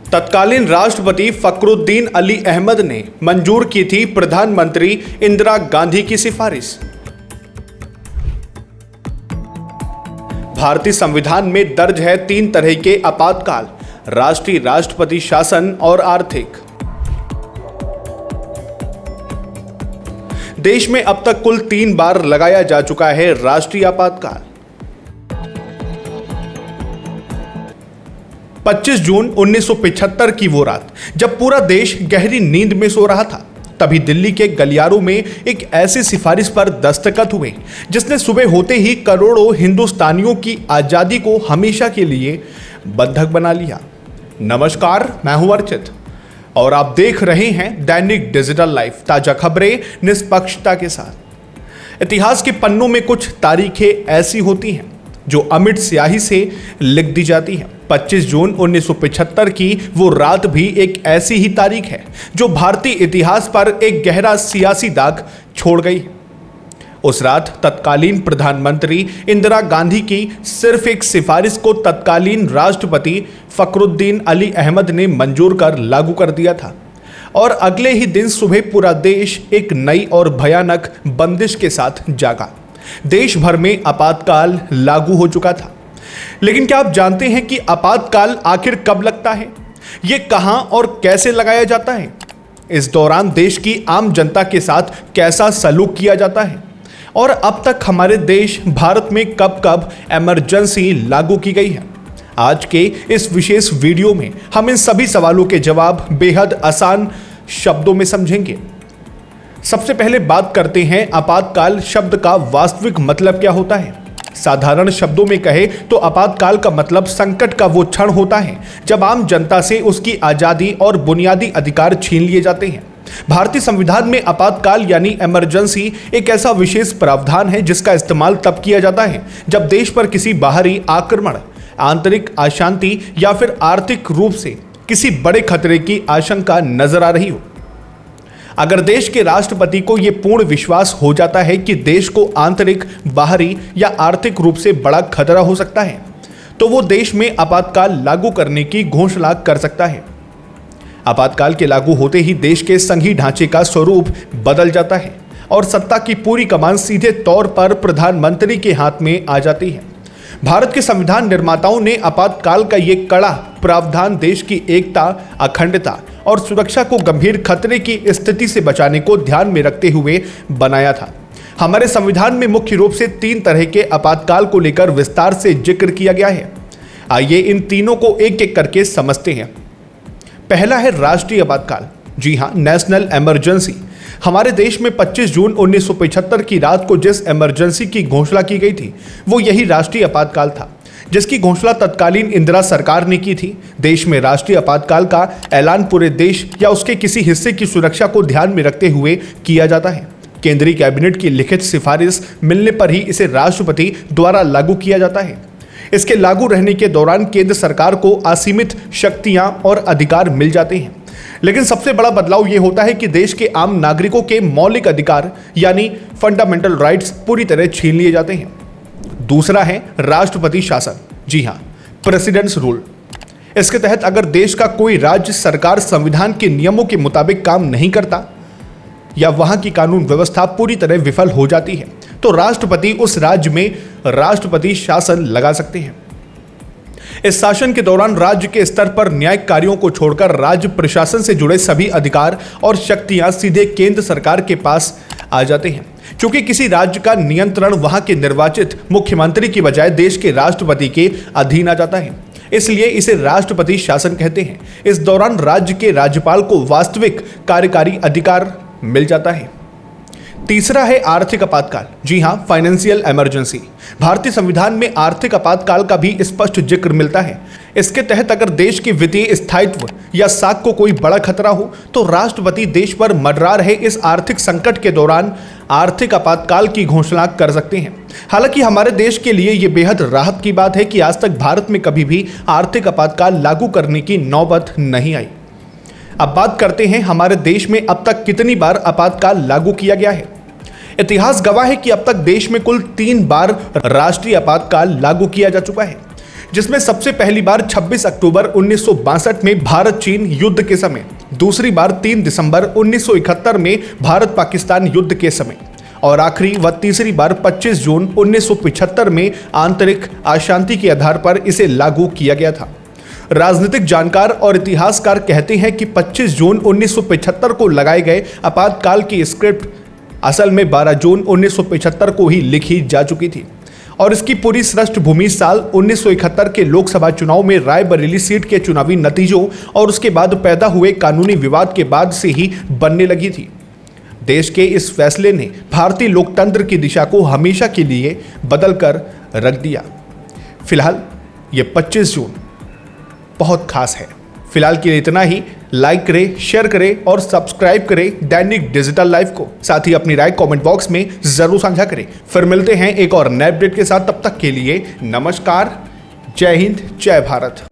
तत्कालीन राष्ट्रपति फखरुद्दीन अली अहमद ने मंजूर की थी प्रधानमंत्री इंदिरा गांधी की सिफारिश। भारतीय संविधान में दर्ज है 3 तरह के आपातकाल: राष्ट्रीय, राष्ट्रपति शासन और आर्थिक। देश में अब तक कुल 3 बार लगाया जा चुका है राष्ट्रीय आपातकाल। 25 जून 1975 की वो रात जब पूरा देश गहरी नींद में सो रहा था, तभी दिल्ली के गलियारों में एक ऐसी सिफारिश पर दस्तखत हुए जिसने सुबह होते ही करोड़ों हिंदुस्तानियों की आजादी को हमेशा के लिए बंधक बना लिया। नमस्कार, मैं हूं अर्चित और आप देख रहे हैं दैनिक डिजिटल लाइफ, ताजा खबरें निष्पक्षता के साथ। इतिहास के पन्नों में कुछ तारीखें ऐसी होती हैं जो अमिट स्याही से लिख दी जाती हैं। 25 जून 1975 की वो रात भी एक ऐसी ही तारीख है जो भारतीय इतिहास पर एक गहरा सियासी दाग छोड़ गई है। उस रात तत्कालीन प्रधानमंत्री इंदिरा गांधी की सिर्फ एक सिफारिश को तत्कालीन राष्ट्रपति फखरुद्दीन अली अहमद ने मंजूर कर लागू कर दिया था और अगले ही दिन सुबह पूरा देश एक नई और भयानक बंदिश के साथ जागा। देश भर में आपातकाल लागू हो चुका था। लेकिन क्या आप जानते हैं कि आपातकाल आखिर कब लगता है, ये कहां और कैसे लगाया जाता है, इस दौरान देश की आम जनता के साथ कैसा सलूक किया जाता है और अब तक हमारे देश भारत में कब कब इमरजेंसी लागू की गई है। आज के इस विशेष वीडियो में हम इन सभी सवालों के जवाब बेहद आसान शब्दों में समझेंगे। सबसे पहले बात करते हैं आपातकाल शब्द का वास्तविक मतलब क्या होता है। साधारण शब्दों में कहे तो आपातकाल का मतलब संकट का वो क्षण होता है जब आम जनता से उसकी आजादी और बुनियादी अधिकार छीन लिए जाते हैं। भारतीय संविधान में आपातकाल यानी इमरजेंसी एक ऐसा विशेष प्रावधान है जिसका इस्तेमाल तब किया जाता है जब देश पर किसी बाहरी आक्रमण, आंतरिक अशांति या फिर आर्थिक रूप से किसी बड़े खतरे की आशंका नजर आ रही हो। अगर देश के राष्ट्रपति को यह पूर्ण विश्वास हो जाता है कि देश को आंतरिक, बाहरी या आर्थिक रूप से बड़ा खतरा हो सकता है, तो वो देश में आपातकाल लागू करने की घोषणा कर सकता है। आपातकाल के लागू होते ही देश के संघीय ढांचे का स्वरूप बदल जाता है और सत्ता की पूरी कमान सीधे तौर पर प्रधानमंत्री के हाथ में आ जाती है। भारत के संविधान निर्माताओं ने आपातकाल का ये कड़ा प्रावधान देश की एकता, अखंडता और सुरक्षा को गंभीर खतरे की स्थिति से बचाने को ध्यान में रखते हुए बनाया था। हमारे संविधान में मुख्य रूप से 3 तरह के आपातकाल को लेकर विस्तार से जिक्र किया गया है। आइए इन तीनों को एक एक करके समझते हैं। पहला है राष्ट्रीय आपातकाल। जी हाँ, नेशनल इमरजेंसी। हमारे देश में 25 जून 1975 की रात को जिस इमरजेंसी की घोषणा की गई थी वो यही राष्ट्रीय आपातकाल था, जिसकी घोषणा तत्कालीन इंदिरा सरकार ने की थी। देश में राष्ट्रीय आपातकाल का ऐलान पूरे देश या उसके किसी हिस्से की सुरक्षा को ध्यान में रखते हुए किया जाता है। केंद्रीय कैबिनेट की लिखित सिफारिश मिलने पर ही इसे राष्ट्रपति द्वारा लागू किया जाता है। इसके लागू रहने के दौरान केंद्र सरकार को असीमित शक्तियां और अधिकार मिल जाते हैं। लेकिन सबसे बड़ा बदलाव यह होता है कि देश के आम नागरिकों के मौलिक अधिकार यानी फंडामेंटल राइट्स पूरी तरह छीन लिए जाते हैं। दूसरा है राष्ट्रपति शासन। जी हां, प्रेसिडेंट्स रूल। इसके तहत अगर देश का कोई राज्य सरकार संविधान के नियमों के मुताबिक काम नहीं करता या वहां की कानून व्यवस्था पूरी तरह विफल हो जाती है तो राष्ट्रपति उस राज्य में राष्ट्रपति शासन लगा सकते हैं। इस शासन के दौरान राज्य के स्तर पर न्यायिक कार्यों को छोड़कर राज्य प्रशासन से जुड़े सभी अधिकार और शक्तियां सीधे केंद्र सरकार के पास आ जाते हैं। क्योंकि किसी राज्य का नियंत्रण वहां के निर्वाचित मुख्यमंत्री की बजाय देश के राष्ट्रपति के अधीन आ जाता है, इसलिए इसे राष्ट्रपति शासन कहते हैं। इस दौरान राज्य के राज्यपाल को वास्तविक कार्यकारी अधिकार मिल जाता है। तीसरा है आर्थिक आपातकाल। जी हां, फाइनेंशियल इमरजेंसी। भारतीय संविधान में आर्थिक आपातकाल का भी स्पष्ट जिक्र मिलता है। इसके तहत अगर देश के वित्तीय स्थायित्व या साख को कोई बड़ा खतरा हो तो राष्ट्रपति देश पर मंडरा रहे इस आर्थिक संकट के दौरान आर्थिक आपातकाल की घोषणा कर सकते हैं। हालांकि हमारे देश के लिए यह बेहद राहत की बात है कि आज तक भारत में कभी भी आर्थिक आपातकाल लागू करने की नौबत नहीं आई। अब बात करते हैं हमारे देश में अब तक कितनी बार आपातकाल लागू किया गया है। इतिहास गवाह है कि अब तक देश में कुल 3 बार राष्ट्रीय आपातकाल लागू किया जा चुका है। जिसमें सबसे पहली बार 26 अक्टूबर 1962 में भारत चीन युद्ध के समय, दूसरी बार 3 दिसंबर 1971 में भारत पाकिस्तान युद्ध के समय और आखिरी व तीसरी बार 25 जून 1975 में आंतरिक अशांति के आधार पर इसे लागू किया गया था। राजनीतिक जानकार और इतिहासकार कहते हैं कि 25 जून 1975 को लगाए गए आपातकाल की स्क्रिप्ट असल में 12 जून 1975 को ही लिखी जा चुकी थी और इसकी पूरी पृष्ठभूमि साल 1971 के लोकसभा चुनाव में रायबरेली सीट के चुनावी नतीजों और उसके बाद पैदा हुए कानूनी विवाद के बाद से ही बनने लगी थी। देश के इस फैसले ने भारतीय लोकतंत्र की दिशा को हमेशा के लिए बदल कर रख दिया। फिलहाल ये 25 जून बहुत खास है। फिलहाल के लिए इतना ही। लाइक करें, शेयर करें और सब्सक्राइब करें दैनिक डिजिटल लाइव को। साथ ही अपनी राय कमेंट बॉक्स में जरूर साझा करें। फिर मिलते हैं एक और नए अपडेट के साथ। तब तक के लिए नमस्कार, जय हिंद, जय भारत।